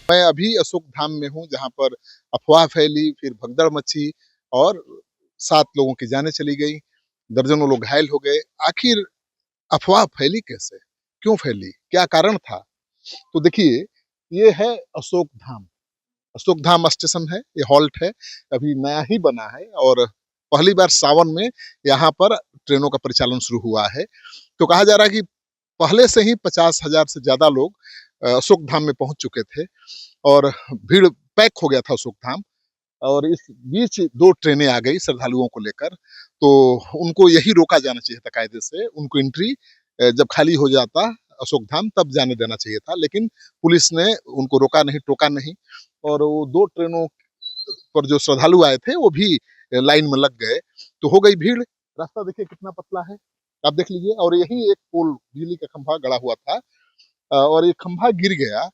मैं अभी अशोक धाम में हूँ जहाँ पर अफवाह फैली, फिर भगदड़ मची और 7 लोगों की जानें चली गई, दर्जनों लोग घायल हो गए। आखिर अफवाह फैली कैसे? क्यों फैली? क्या कारण था? तो देखिए, ये है अशोक धाम। अशोक धाम स्टेशन है, ये हॉल्ट है, अभी नया ही बना है और पहली बार सावन में यहाँ पर ट्रेनों का परिचालन शुरू हुआ है। तो कहा जा रहा है कि पहले से ही 50,000 से ज्यादा लोग अशोक धाम में पहुंच चुके थे और भीड़ पैक हो गया था अशोक धाम। और इस बीच 2 ट्रेनें आ गई श्रद्धालुओं को लेकर, तो उनको यही रोका जाना चाहिए था कायदे से। उनको एंट्री जब खाली हो जाता अशोक धाम तब जाने देना चाहिए था, लेकिन पुलिस ने उनको रोका नहीं, टोका नहीं और वो 2 ट्रेनों पर जो श्रद्धालु आए थे वो भी लाइन में लग गए, तो हो गई भीड़। रास्ता देखिए कितना पतला है, आप देख लीजिए। और यही एक पोल, बिजली का खंभा गड़ा हुआ था और ये खंभा गिर गया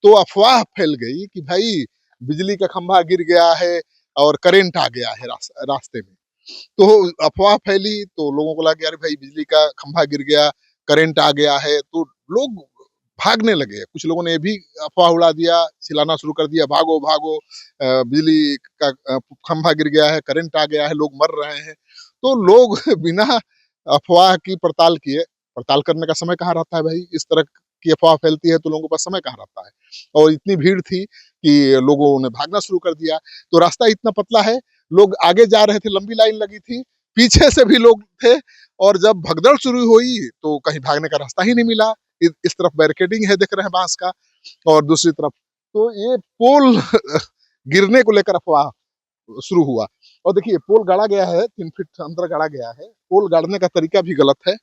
तो अफवाह फैल गई कि भाई बिजली का खंभा गिर गया है और करंट आ गया है रास्ते में। तो अफवाह फैली तो लोगों को लगा यार भाई बिजली का खंभा गिर गया, करंट आ गया है, तो लोग भागने लगे। कुछ लोगों ने भी अफवाह उड़ा दिया, चिल्लाना शुरू कर दिया, भागो भागो, बिजली का खंभा गिर गया है, करंट आ गया है, लोग मर रहे हैं। तो लोग बिना अफवाह की पड़ताल किए, पड़ताल करने का समय कहाँ रहता है भाई, इस तरह की अफवाह फैलती है तो लोगों के पास समय कहाँ रहता है। और इतनी भीड़ थी कि लोगों ने भागना शुरू कर दिया। तो रास्ता इतना पतला है, लोग आगे जा रहे थे, लंबी लाइन लगी थी, पीछे से भी लोग थे और जब भगदड़ शुरू हुई तो कहीं भागने का रास्ता ही नहीं मिला। इस तरफ बैरिकेडिंग है, देख रहे हैं बांस का, और दूसरी तरफ तो ये पोल गिरने को लेकर अफवाह शुरू हुआ। और देखिए पोल गाड़ा गया है, 3 फीट अंदर गाड़ा गया है। पोल गाड़ने का तरीका भी गलत है,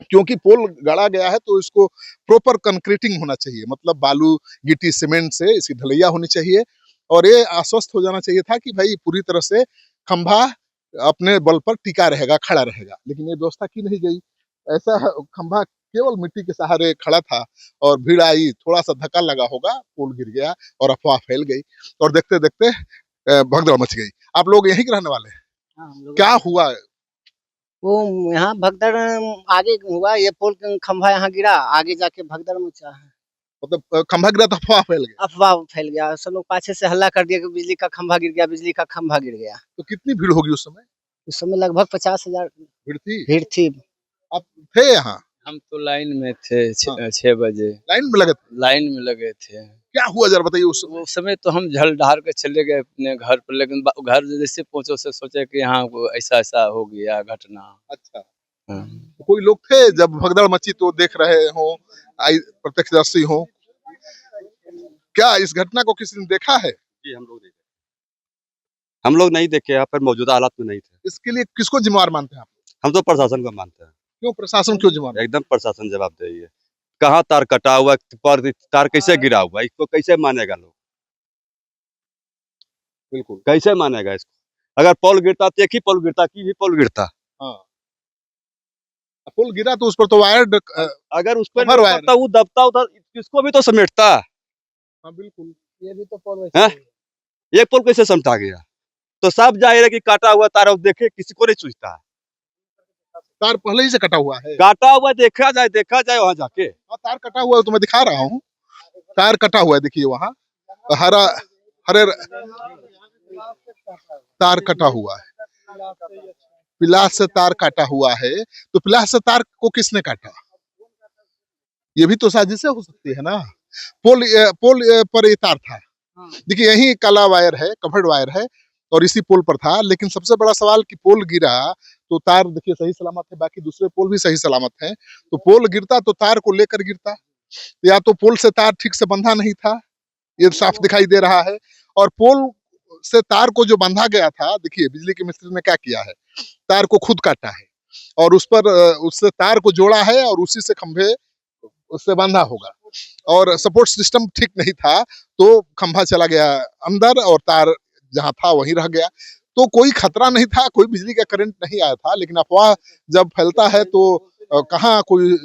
क्योंकि पोल गाड़ा गया है तो इसको प्रॉपर कंक्रीटिंग होना चाहिए, मतलब बालू गिट्टी सीमेंट से इसकी ढलैया होनी चाहिए और ये आश्वस्त हो जाना चाहिए था कि भाई पूरी तरह से खंभा अपने बल पर टिका रहेगा, खड़ा रहेगा, लेकिन ये व्यवस्था की नहीं गई। ऐसा खंभा केवल मिट्टी के सहारे खड़ा था और भीड़ आई, थोड़ा सा धक्का लगा होगा, पोल गिर गया और अफवाह फैल गई और देखते देखते भगदड़ मच गई। आप लोग यहीं के रहने वाले हैं? हाँ, हम लोग क्या हुआ? वो यहाँ भगदड़ आगे हुआ, ये पोल खंभा यहाँ गिरा, आगे जाके भगदड़ मचा है। मतलब खंभा गिरा तो अफवाह फैल गई? अफवाह फैल गया, सब लोग पाछे से हल्ला कर दिया कि बिजली का खंभा गिर गया, बिजली का खंभा गिर गया। तो कितनी भीड़ होगी उस समय? उस समय लगभग 50,000 भीड़ थी? भीड़ थी। आप थे यहाँ? हम तो लाइन में थे, हाँ। 6 बजे लाइन में लगे थे? लाइन में लगे थे। क्या हुआ जरा बताइए उस समय? उस समय तो हम झल ढार के चले गए अपने घर पर, लेकिन घर जैसे पहुंचे से सोचे कि यहाँ ऐसा ऐसा हो गया घटना। अच्छा, हाँ। तो कोई लोग थे जब भगदड़ मची तो देख रहे हो, प्रत्यक्षदर्शी हो? क्या इस घटना को किसी ने देखा है? जी, हम लोग नहीं देखे, यहाँ पर मौजूदा हालात में नहीं थे। इसके लिए किसको जिम्मेवार मानते हैं आप? हम तो प्रशासन को मानते हैं। क्यों प्रशासन क्यों जिम्मेवार? एकदम प्रशासन जवाबदेही है। कहाँ तार कटा हुआ, पर तार कैसे गिरा हुआ, इसको कैसे मानेगा लोग? बिल्कुल। कैसे मानेगा इसको? अगर पोल गिरता तो एक ही पोल गिरता कि भी पोल गिरता। हाँ, पुल गिरा तो उस पर तो वायर अगर उस पर कवर वायर, वो दबता उधर, इसको भी तो समेटता। हाँ बिल्कुल। ये भी तो पोल हाँ? एक पोल कैसे समटा गया? तो सब जाहिर है कि काटा हुआ तार देखे किसी को नहीं सूझता। तार पहले ही से कटा हुआ है। काटा हुआ देखा जाए वहां जाके। हाँ, तार कटा हुआ है तो मैं दिखा रहा हूँ, तार कटा हुआ है, देखिए वहाँ हरा हरे तार कटा हुआ है, पिलास से तार काटा हुआ है। तो पिलास से तार को किसने काटा? ये भी तो साजिश हो सकती है ना। पोल पर ये तार था, देखिए यही काला वायर है, कवर्ड वायर है और इसी पोल पर था। लेकिन सबसे बड़ा सवाल कि पोल गिरा तो तार देखिए सही सलामत है, बाकी दूसरे पोल भी सही सलामत हैं। तो पोल गिरता तो तार को लेकर गिरता, या तो पोल से तार ठीक से बंधा नहीं था, ये साफ दिखाई दे रहा है। और पोल से तार को जो बांधा गया था, देखिए बिजली के मिस्त्री ने क्या किया है, तार को खुद काटा है और उस पर उससे तार को जोड़ा है और उसी से खंभे उससे बांधा होगा। और सपोर्ट सिस्टम ठीक नहीं था तो खंभा चला गया अंदर और तार जहां था वहीं रह गया। तो कोई खतरा नहीं था, कोई बिजली का करंट नहीं आया था। लेकिन अफवाह जब फैलता है तो कहाँ कोई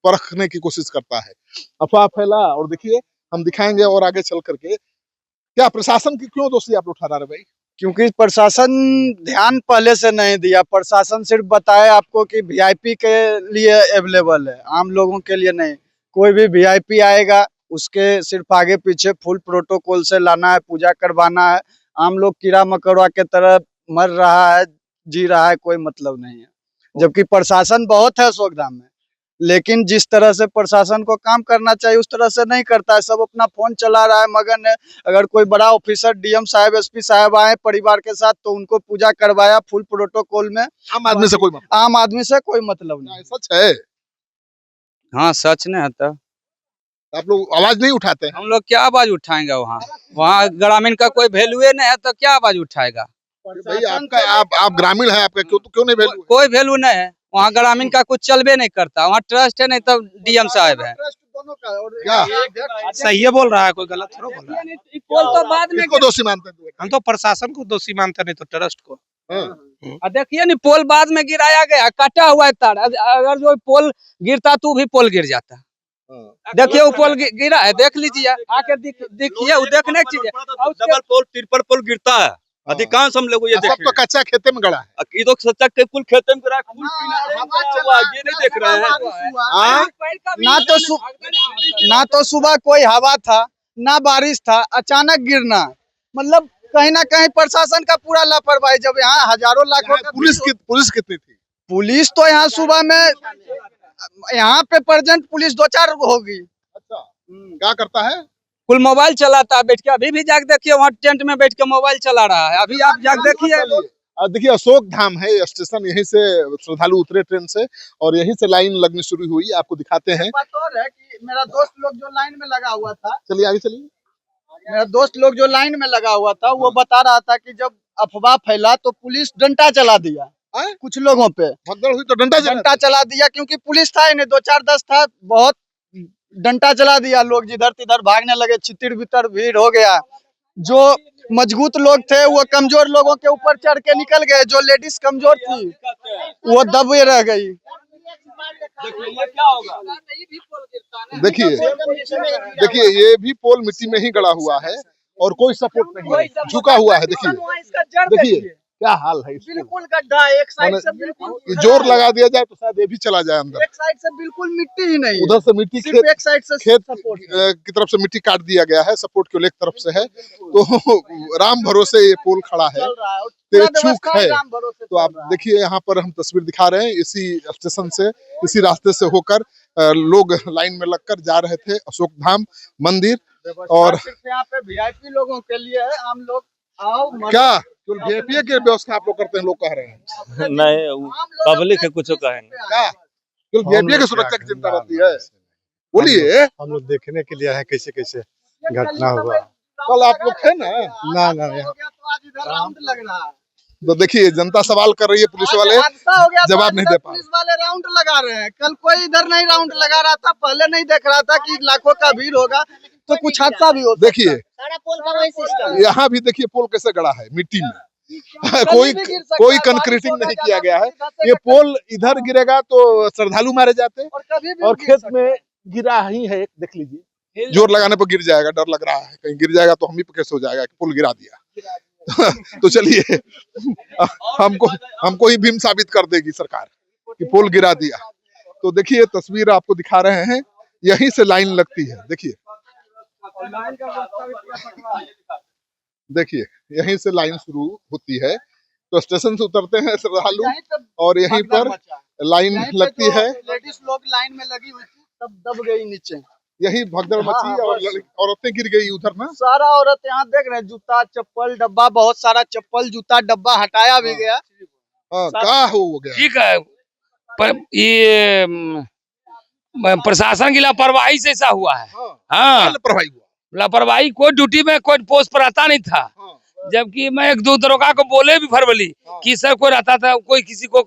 परखने की कोशिश करता है। अफवाह फैला और देखिए हम दिखाएंगे और आगे चल करके। क्या प्रशासन की क्यों दोषी आप उठा रहे भाई? क्योंकि प्रशासन ध्यान पहले से नहीं दिया। प्रशासन सिर्फ बताया आपको कि वीआईपी के लिए अवेलेबल है, आम लोगों के लिए नहीं। कोई भी वीआईपी आएगा उसके सिर्फ आगे पीछे फुल प्रोटोकॉल से लाना है, पूजा करवाना है। आम लोग कीड़ा मकोड़ा के तरह मर रहा है, जी रहा है, कोई मतलब नहीं है। जबकि प्रशासन बहुत है अशोक धाम में, लेकिन जिस तरह से प्रशासन को काम करना चाहिए उस तरह से नहीं करता है। सब अपना फोन चला रहा है, मगन है। अगर कोई बड़ा ऑफिसर डीएम साहब एसपी साहब आए परिवार के साथ तो उनको पूजा करवाया फुल प्रोटोकॉल में। आम आदमी से कोई मतलब आम आदमी से कोई मतलब नहीं। सच है? हाँ सच नहीं है तो आप लोग आवाज नहीं उठाते हैं? हम लोग क्या आवाज उठाएंगे? वहाँ ग्रामीण का कोई वैल्यू नहीं है तो क्या आवाज उठाएगा? भाई आपका आप ग्रामीण है, आपका क्यों नहीं वैल्यू? कोई वैल्यू नहीं है वहाँ, ग्रामीण का कुछ चलबे नहीं करता। वहाँ ट्रस्ट है नहीं तो डीएम साहब है। क्या सही है बोल रहा है, कोई गलत थोड़ा बोल रहा है। पोल तो बाद में किसको दोषी मानते हैं? हम तो प्रशासन को दोषी मानते नहीं तो ट्रस्ट को। देखिए नहीं, पोल बाद में गिराया गया, कटा हुआ है तार। अगर जो पोल गिरता तो भी पोल गिर जाता। देखिए वो पोल गिरा है, देख लीजिए आके देखिए, वो देखने की चीज है। डबल पोल ट्रिपल पोल गिरता है, अधिकांश हम लोग ये सब देख तो कच्चा खेते में गड़ा है। ये तो सच्चा के कुल खेते में गिरा है, कुल किनारे में गिरा हुआ है, ये नहीं देख रहे हैं। ना तो सुबह कोई हवा था ना बारिश था, अचानक गिरना, मतलब कहीं ना कहीं प्रशासन का पूरा लापरवाही। जब यहाँ हजारों लाखों का पुलिस कितनी थी? पुलिस तो यहाँ सुबह में यहाँ पे प्रेजेंट पुलिस 2-4 होगी। अच्छा, क्या करता है? कुल मोबाइल चलाता है बैठ के। अभी भी जाके देखिए वहाँ टेंट में बैठ के मोबाइल चला रहा है। अभी आप जाके देखिए। देखिए अशोक धाम है स्टेशन, यहीं से श्रद्धालु उतरे ट्रेन से और यहीं से लाइन लगनी शुरू हुई। आपको दिखाते हैं। बात और है कि मेरा दोस्त लोग जो लाइन में लगा हुआ था, चलिए आगे चलिए। मेरा दोस्त लोग जो लाइन में लगा हुआ था वो बता रहा था कि जब अफवाह फैला तो पुलिस डंडा चला दिया कुछ लोगों पे। भगदड़ हुई तो डंडा चला दिया, क्योंकि पुलिस था ही नहीं, 2-4-10 था, बहुत डंडा चला दिया। लोग जिधर तिधर भागने लगे, छितिर बितर भीड़ हो गया। जो मजबूत लोग थे वो कमजोर लोगों के ऊपर चढ़ के निकल गए। जो लेडीज कमजोर थी वो दबे रह गई। देखिए ये भी पोल मिट्टी में ही गड़ा हुआ है और कोई सपोर्ट नहीं है, झुका हुआ है। देखिए क्या हाल है। बिल्कुल गड्ढा, एक साइड से बिल्कुल जोर लगा दिया जाए तो शायद ये भी चला जाए अंदर। एक साइड से बिल्कुल मिट्टी ही नहीं, उधर से मिट्टी सिर्फ एक साइड से खेत सपोर्ट की तरफ से मिट्टी काट दिया गया है, सपोर्ट के लिए एक तरफ से है। तो राम भरोसे ये पोल खड़ा है, चूक है। तो आप देखिए यहाँ पर हम तस्वीर दिखा रहे हैं, इसी स्टेशन से इसी रास्ते से होकर लोग लाइन में लगकर जा रहे थे अशोक धाम मंदिर। और यहाँ पे वीआईपी लोगों के लिए है, आम लोग आओ। क्या वीआईपी की व्यवस्था आप लोग करते हैं? लोग कह रहे हैं नहीं, पब्लिक है कुछ कहेंगे क्या वीआईपी की सुरक्षा की चिंता रहती है? बोलिए। हम लोग देखने के लिए आए कैसे कैसे घटना हुआ। कल आप लोग थे ना? राउंड लग रहा है तो देखिए जनता सवाल कर रही है, पुलिस वाले जवाब नहीं दे पा रहे। पुलिस वाले राउंड लगा रहे हैं। कल कोई इधर नहीं राउंड लगा रहा था, पहले नहीं देख रहा था कि लाखों का भीड़ होगा तो कुछ हादसा भी हो। देखिए यहाँ भी देखिए पोल कैसे गड़ा है मिट्टी में। कोई कंक्रीटिंग नहीं किया गया है। ये पोल इधर गिरेगा तो श्रद्धालु मारे जाते और खेत में गिरा ही है। देख लीजिए, जोर लगाने पर गिर जाएगा, डर लग रहा है कहीं गिर जाएगा तो हम ही पे कैसे हो जाएगा कि पुल गिरा दिया। तो चलिए हमको ही भीम साबित कर देगी सरकार कि पोल गिरा दिया। तो देखिए तस्वीर आपको दिखा रहे हैं, यहीं से लाइन लगती है। देखिए यहीं से लाइन शुरू होती है। तो स्टेशन से उतरते हैं श्रद्धालु और यहीं पर लाइन लगती है। लेडीज लोग लाइन में लगी हुई थी, सब दब गई नीचे। यही भगदड़ मची और औरतें गिर गई उधर ना। सारा औरत यहाँ देख रहे हैं, जूता चप्पल डब्बा, बहुत सारा चप्पल जूता डब्बा हटाया भी गया। क्या हो गया? ठीक है, पर ये प्रशासन की लापरवाही से ऐसा हुआ है। हाँ, लापरवाही हुआ। लापरवाही, कोई ड्यूटी में कोई पोस्ट पर आता नहीं था। जबकि मैं एक दो दरोगा को बोले भी फरवली कि सर कोई रहता था, कोई किसी को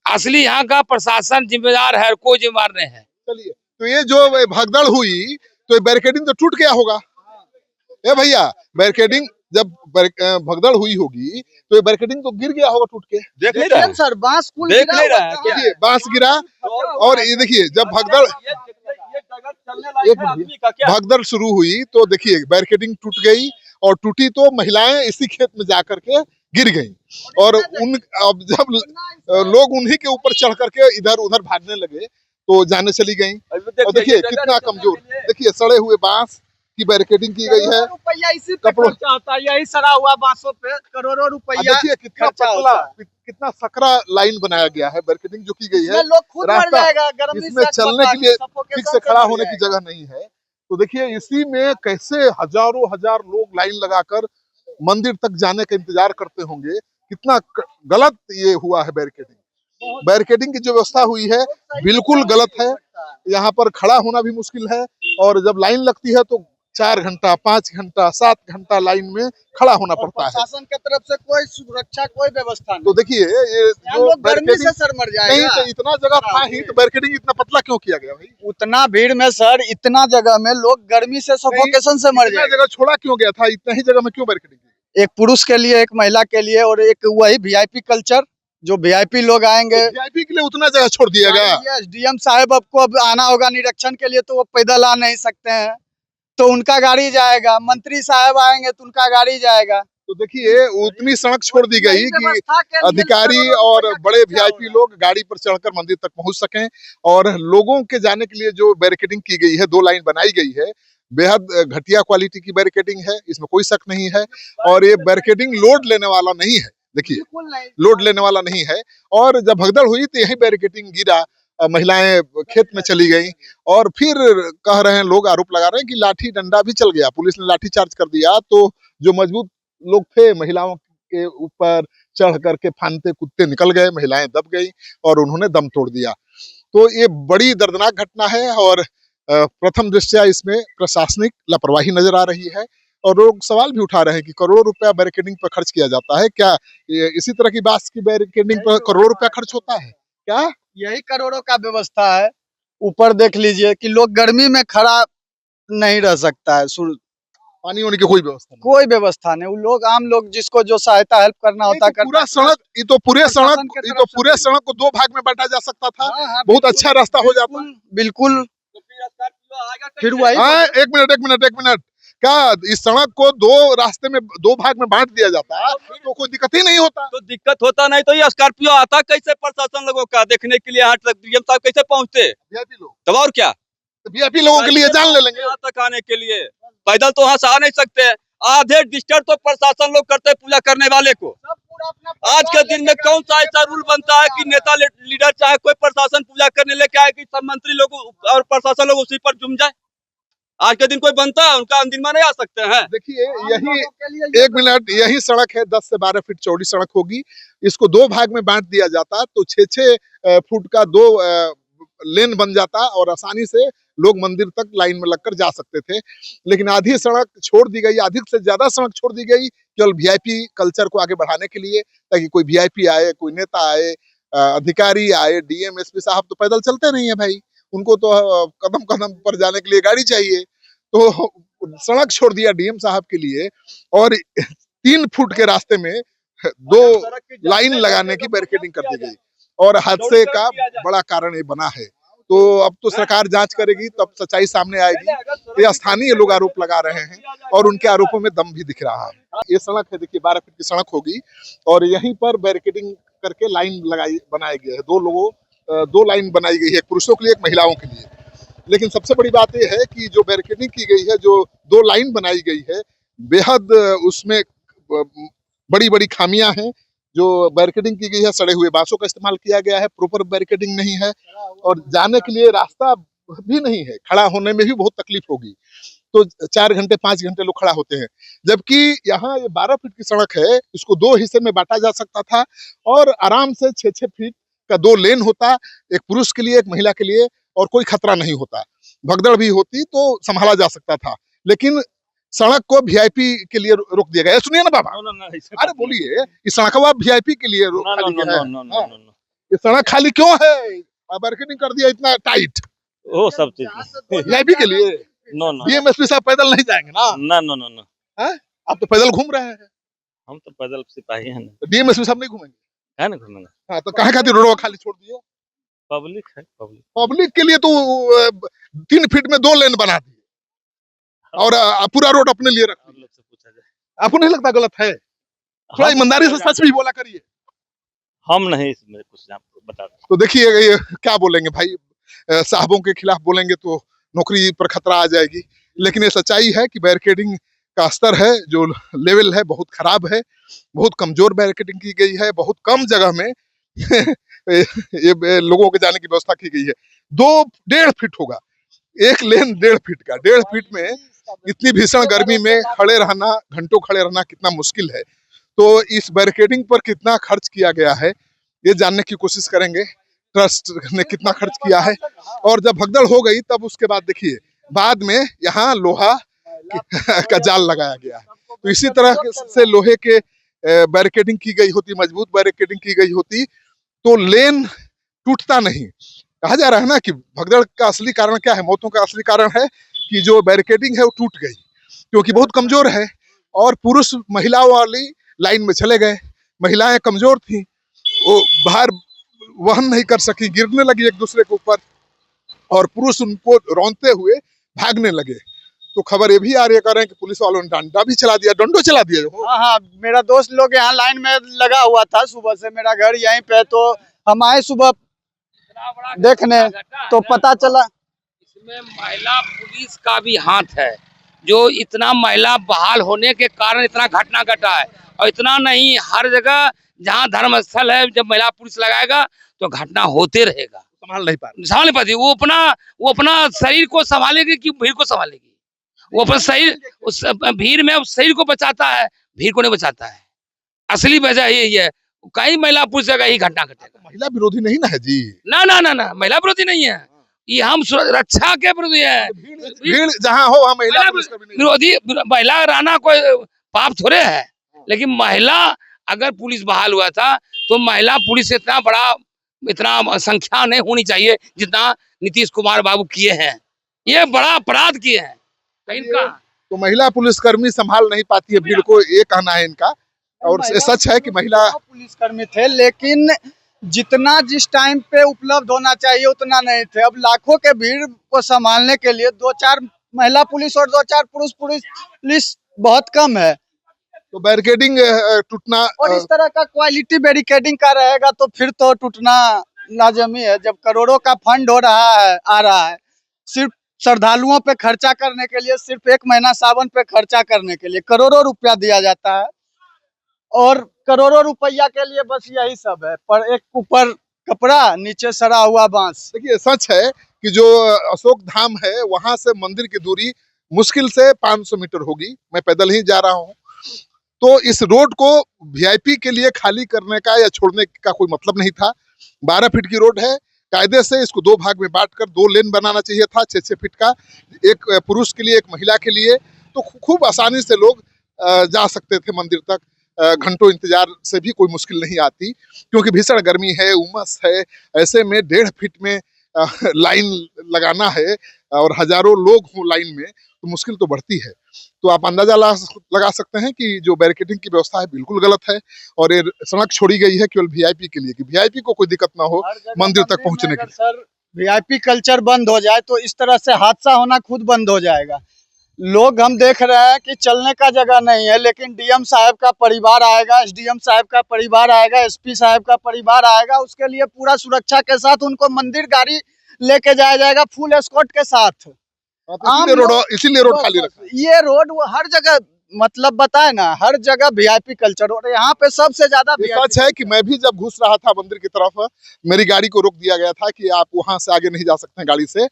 असली यहाँ का प्रशासन जिम्मेदार है, कोई जिम्मेदार नहीं है। चलिए, तो ये जो भगदड़ हुई तो बैरिकेडिंग तो टूट गया होगा। ए भैया, बैरिकेडिंग जब भगदड़ हुई होगी तो ये बैरिकेडिंग तो गिर गया होगा टूट के। देख नहीं रहा सर, बांस कुल देख नहीं रहा है। देखिए बांस गिरा और ये देखिए जब भगदड़ शुरू हुई तो देखिए बैरिकेडिंग टूट गई और टूटी तो महिलाएं इसी खेत में जाकर के गिर गई और अब जब लोग उन्हीं के ऊपर चढ़ करके इधर उधर भागने लगे तो जाने चली गई। और देखिए कितना कमजोर, देखिए सड़े हुए बांस की बैरिकेडिंग की गई है। रुपया इसी पे कपड़ों खर्चा होता है, यही सड़ा हुआ बांसों पे करोड़ों रुपया देखिए कितना खर्चा पतला, होता कितना सकरा लाइन बनाया गया है, बैरिकेडिंग जो की गई है। इसमें लोग खुद मर रास्ता, जाएगा गर्मी इसमें से चलने के लिए suffocation ठीक से से खड़ा मर होने की जाएगा। जगह नहीं है। तो देखिए इसी में कैसे हजारों हजार लोग लाइन लगाकर मंदिर तक जाने का इंतजार करते होंगे। कितना गलत ये हुआ है बैरिकेडिंग। बैरिकेडिंग की जो व्यवस्था हुई है बिल्कुल गलत है। यहाँ पर खड़ा होना भी मुश्किल है, और जब लाइन लगती है तो 4 घंटा 5 घंटा 7 घंटा लाइन में खड़ा होना और पड़ता है। प्रशासन की तरफ से कोई सुरक्षा, कोई व्यवस्था नहीं। तो देखिए ये यहाँ जो लोग गर्मी से बैरिकेडिंग सर मर नहीं, जाएगा। तो इतना जगह था ही तो बैरिकेडिंग इतना पतला क्यों किया गया भाई? उतना भीड़ में सर, इतना जगह में लोग गर्मी से सफोकेशन से मर इतना जाएगा। जगह छोड़ा क्यों गया था? इतना ही जगह में क्यों बैरिकेडिंग की? एक पुरुष के लिए, एक महिला के लिए, और एक वही वीआईपी कल्चर, जो वीआईपी लोग आएंगे। वीआईपी के लिए उतना जगह छोड़ दिया गया। डीएम साहब आपको अब आना होगा निरीक्षण के लिए, तो वो पैदल आ नहीं सकते हैं, तो उनका गाड़ी जाएगा। मंत्री साहब आएंगे तो उनका गाड़ी जाएगा। तो देखिए उतनी सड़क छोड़ दी गई कि अधिकारी और बड़े वीआईपी लोग गाड़ी पर चढ़कर मंदिर तक पहुंच सकें। और लोगों के जाने के लिए जो बैरिकेडिंग की गई है, 2 लाइन बनाई गई है, बेहद घटिया क्वालिटी की बैरिकेडिंग है, इसमें कोई शक नहीं है। और ये बैरिकेडिंग लोड लेने वाला नहीं है, देखिए लोड लेने वाला नहीं है। और जब भगदड़ हुई तो यही बैरिकेडिंग गिरा, महिलाएं खेत में चली गई। और फिर कह रहे हैं लोग, आरोप लगा रहे हैं कि लाठी डंडा भी चल गया, पुलिस ने लाठी चार्ज कर दिया। तो जो मजबूत लोग थे महिलाओं के ऊपर चढ़ करके फानते कूदते निकल गए, महिलाएं दब गई और उन्होंने दम तोड़ दिया। तो ये बड़ी दर्दनाक घटना है, और प्रथम दृष्टया इसमें प्रशासनिक लापरवाही नजर आ रही है। और लोग सवाल भी उठा रहे हैं कि करोड़ों रुपया बैरिकेडिंग पर खर्च किया जाता है, क्या इसी तरह की बांस की बैरिकेडिंग पर करोड़ों रुपया खर्च होता है क्या? यही करोड़ों का व्यवस्था है। ऊपर देख लीजिए कि लोग गर्मी में खड़ा नहीं रह सकता है, पानी होने की कोई व्यवस्था नहीं। कोई व्यवस्था नहीं। वो लोग, आम लोग जिसको जो सहायता हेल्प करना होता है, पूरा सड़क, ये तो पूरे सड़क को 2 भाग में बांटा जा सकता था, बहुत अच्छा रास्ता हो जाता। बिल्कुल। फिर वही एक मिनट, क्या इस सड़क को 2 रास्ते में 2 भाग में बांट दिया जाता तो कोई दिक्कत ही नहीं होता? तो दिक्कत होता नहीं तो ये स्कॉर्पियो आता कैसे प्रशासन लोगों का देखने के लिए? यहाँ तक डीएम साहब कैसे पहुँचते? वीआईपी लोग, तब और क्या, वीआईपी लोगों के लिए जान ले लेंगे। यहाँ तक आने के लिए पैदल तो वहाँ से आ नहीं सकते। आधे डिस्टर्ब तो प्रशासन लोग करते पूजा करने वाले को। आज के दिन में कौन सा ऐसा रूल बनता है कि नेता लीडर चाहे कोई प्रशासन पूजा करने लेके आए कि सब मंत्री लोग और प्रशासन लोग उसी पर जुम जाए? आज के दिन कोई बनता है? उनका अंतिम में नहीं आ सकते हैं। देखिए यही, एक मिनट, यही सड़क है 10 से 12 फीट चौड़ी सड़क होगी। इसको 2 भाग में बांट दिया जाता तो 6-6 फुट का 2 लेन बन जाता, और आसानी से लोग मंदिर तक लाइन में लगकर जा सकते थे। लेकिन आधी सड़क छोड़ दी गई, आधी से ज्यादा सड़क छोड़ दी गई केवल वीआईपी कल्चर को आगे बढ़ाने के लिए, ताकि कोई वीआईपी आए, कोई नेता आए, अधिकारी आए, डीएम एसपी साहब तो पैदल चलते नहीं है भाई, उनको तो कदम कदम पर जाने के लिए गाड़ी चाहिए। तो सड़क छोड़ दिया डीएम साहब के लिए, और 3 फुट के रास्ते में 2 लाइन लगाने की बैरिकेडिंग कर दी गई, और हादसे का बड़ा कारण ये बना है। तो अब तो सरकार जांच करेगी, तब सच्चाई सामने आएगी। ये स्थानीय लोग आरोप लगा रहे हैं, और उनके आरोपों में दम भी दिख रहा है। ये सड़क है, देखिए 12 फीट की सड़क होगी, और यहीं पर बैरिकेडिंग करके लाइन बनाई गई है। 2 लाइन बनाई गई है, एक पुरुषों के लिए, एक महिलाओं के लिए। लेकिन सबसे बड़ी बात यह है कि जो बैरिकेडिंग की गई है, जो 2 लाइन बनाई गई है, बेहद उसमें बड़ी बड़ी खामियां हैं। जो बैरिकेडिंग की गई है, सड़े हुए बांसों का इस्तेमाल किया गया है, प्रॉपर बैरिकेडिंग नहीं है, और जाने के लिए रास्ता भी नहीं है, खड़ा होने में भी बहुत तकलीफ होगी। तो 4 घंटे 5 घंटे लोग खड़ा होते हैं, जबकि यहाँ ये 12 फीट की सड़क है, इसको 2 हिस्से में बांटा जा सकता था, और आराम से 6-6 फीट का 2 लेन होता, एक पुरुष के लिए, एक महिला के लिए, और कोई खतरा नहीं होता। भगदड़ भी होती तो संभाला जा सकता था, लेकिन सड़क को वीआईपी के लिए रोक दिया गया। सुनिए ना बाबा, अरे बोलिए, इस सड़क को वीआईपी के लिए खाली किया है। ये सड़क खाली क्यों है? बैरिकेडिंग कर दिया इतना टाइट, वो सब चीज वीआईपी के लिए। डीएमएसपी साहब पैदल नहीं जाएंगे ना? ना आप तो पैदल घूम रहे हैं। हम तो पैदल सिपाही हैं, डीएमएसपी साहब नहीं घूमेंगे, है ना घूमेंगे। हाँ, तो कहाँ खातिर रोड खाली छोड़ दिए? पब्लिक है, पब्लिक के लिए तो 3 फीट में 2 लेन बना दिए, और पूरा रोड अपने लिए रख दिए। पूछा जाए, आपको नहीं लगता गलत है? थोड़ा ईमानदारी से सच भी बोला करिए। हम नहीं इसमें कुछ आपको बता। तो देखिए ये क्या बोलेंगे भाई, साहबों के खिलाफ बोलेंगे तो नौकरी पर खतरा आ जाएगी। लेकिन ये सच्चाई है कि बैरिकेडिंग का स्तर है, जो लेवल है, बहुत खराब है, बहुत कमजोर बैरिकेडिंग की गई है, बहुत कम जगह में ये लोगों के जाने की व्यवस्था की गई है। 1.5 फीट होगा, एक लेन 1.5 फीट का, 1.5 फीट में इतनी भीषण गर्मी में खड़े रहना, घंटों खड़े रहना कितना मुश्किल है। तो इस बैरिकेडिंग पर कितना खर्च किया गया है ये जानने की कोशिश करेंगे, ट्रस्ट ने कितना खर्च किया है। और जब भगदड़ हो गई तब उसके बाद देखिए बाद में यहाँ लोहा का जाल लगाया गया है। तो इसी तरह से लोहे के बैरिकेडिंग की गई होती, मजबूत बैरिकेडिंग की गई होती तो लेन टूटता नहीं। कहा जा रहा है ना कि भगदड़ का असली कारण क्या है, मौतों का असली कारण है कि जो बैरिकेडिंग है वो टूट गई, क्योंकि बहुत कमजोर है और पुरुष महिलाओं वाली लाइन में चले गए। महिलाएं कमजोर थी, वो भार वहन नहीं कर सकी, गिरने लगी एक दूसरे के ऊपर, और पुरुष उनको रौंदते हुए भागने लगे। तो खबर ये भी आ रही है कि पुलिस वालों ने डंडा भी चला दिया, डंडो चला दिया। हाँ, मेरा दोस्त लोग यहाँ लाइन में लगा हुआ था सुबह से, मेरा घर यहीं पे, तो हम आए सुबह देखने तो पता चला इसमें महिला पुलिस का भी हाथ है, जो इतना महिला बहाल होने के कारण इतना घटना घटा है। और इतना नहीं, हर जगह जहाँ धर्म स्थल है जब महिला पुलिस लगाएगा तो घटना होते रहेगा। संभाल नहीं पाती, वो अपना शरीर को संभालेगी कि भीड़ को संभालेगी। वो अपना शरीर, उस भीड़ में उस शरीर को बचाता है, भीड़ को नहीं बचाता है। असली वजह यही है, कई महिला पुलिस जगह ही घटना घटेगा। महिला विरोधी नहीं ना है जी, ना ना ना ना, महिला विरोधी नहीं है, ये हम रक्षा के विरोधी है। भीड़ जहाँ हो वहाँ महिला पुलिस का भी नहीं। विरोधी, महिला रहना कोई पाप थोड़े है, लेकिन महिला अगर पुलिस बहाल हुआ था तो महिला पुलिस इतना संख्या नहीं होनी चाहिए जितना नीतीश कुमार बाबू किए हैं। ये बड़ा अपराध किए हैं इनका। तो महिला पुलिसकर्मी संभाल नहीं पाती है भीड़ को, ये कहना है इनका। और सच है कि महिला पुलिसकर्मी थे, लेकिन जितना जिस टाइम पे उपलब्ध होना चाहिए उतना नहीं थे। अब लाखों के भीड़ को संभालने के लिए 2-4 महिला पुलिस और 2-4 पुरुष पुलिस बहुत कम है। तो बैरिकेडिंग टूटना, और इस तरह का क्वालिटी बैरिकेडिंग का रहेगा तो फिर तो टूटना लाजमी है। जब करोड़ों का फंड आ रहा है सिर्फ श्रद्धालुओं पे खर्चा करने के लिए, सिर्फ 1 महीना सावन पे खर्चा करने के लिए करोड़ों रुपया दिया जाता है, और करोड़ों रुपया के लिए बस यही सब है, पर एक ऊपर कपड़ा नीचे सड़ा हुआ बांस। देखिए सच है कि जो अशोक धाम है वहां से मंदिर की दूरी मुश्किल से 500 मीटर होगी, मैं पैदल ही जा रहा हूँ। तो इस रोड को वीआईपी के लिए खाली करने का या छोड़ने का कोई मतलब नहीं था। 12 फीट की रोड है, कायदे से इसको 2 भाग में बांटकर 2 लेन बनाना चाहिए था, 6-6 फीट का, एक पुरुष के लिए एक महिला के लिए। तो खूब आसानी से लोग जा सकते थे मंदिर तक, घंटों इंतजार से भी कोई मुश्किल नहीं आती, क्योंकि भीषण गर्मी है, उमस है। ऐसे में 1.5 फीट में लाइन लगाना है और हजारों लोग हों लाइन में, तो मुश्किल तो बढ़ती है। तो आप अंदाजा लगा सकते हैं कि जो बैरिकेडिंग की व्यवस्था है बिल्कुल गलत है, और ये सड़क छोड़ी गई है केवल वीआईपी के लिए, कि वीआईपी को कोई दिक्कत ना हो मंदिर तक पहुंचने के लिए। सर, वीआईपी कल्चर बंद हो जाए तो इस तरह से हादसा होना खुद बंद हो जाएगा। लोग हम देख रहे हैं कि चलने का जगह नहीं है, लेकिन डीएम साहब का परिवार आएगा, एसडीएम साहब का परिवार आएगा, एसपी साहब का परिवार आएगा, उसके लिए पूरा सुरक्षा के साथ उनको मंदिर गाड़ी लेके जाया जाएगा फुल एस्कॉर्ट के साथ। इसीलिए रोड खाली रखा। ये रोड वो हर जगह, मतलब बताए ना, हर जगह वीआईपी कल्चर, और यहाँ पे सबसे ज्यादा सच है कि मैं भी जब घुस रहा था मंदिर की तरफ, मेरी गाड़ी को रोक दिया गया था कि आप वहां से आगे नहीं जा सकते हैं गाड़ी से,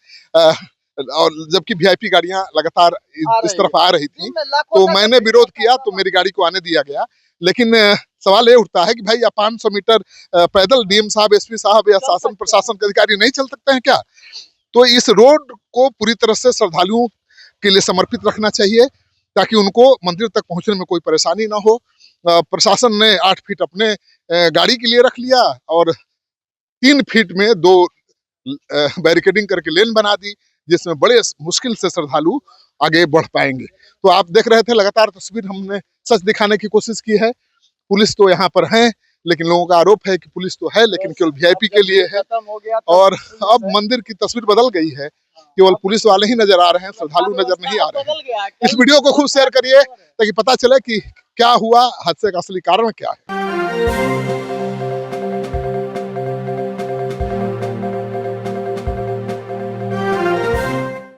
और जबकि वीआईपी गाड़ियां लगातार इस तरफ आ रही थी। तो मैंने विरोध किया तो मेरी गाड़ी को आने दिया गया। लेकिन सवाल ये उठता है कि भाई 500 मीटर पैदल डीएम साहब, एसपी साहब या शासन प्रशासन के अधिकारी नहीं चल सकते हैं क्या? तो इस रोड को पूरी तरह से श्रद्धालुओं के लिए समर्पित रखना चाहिए, ताकि उनको मंदिर तक पहुंचने में कोई परेशानी ना हो। प्रशासन ने 8 फीट अपने गाड़ी के लिए रख लिया और 3 फीट में 2 बैरिकेडिंग करके लेन बना दी, जिसमें बड़े मुश्किल से श्रद्धालु आगे बढ़ पाएंगे। तो आप देख रहे थे लगातार तस्वीर, हमने सच दिखाने की कोशिश की है। पुलिस तो यहाँ पर है, लेकिन लोगों का आरोप है कि पुलिस तो है लेकिन केवल वीआईपी के लिए है। और अब मंदिर की तस्वीर बदल गई है, केवल पुलिस वाले ही नजर आ रहे हैं, श्रद्धालु नजर नहीं आ रहे हैं। इस वीडियो को खूब शेयर करिए ताकि पता चले कि क्या हुआ, हादसे का असली कारण क्या है।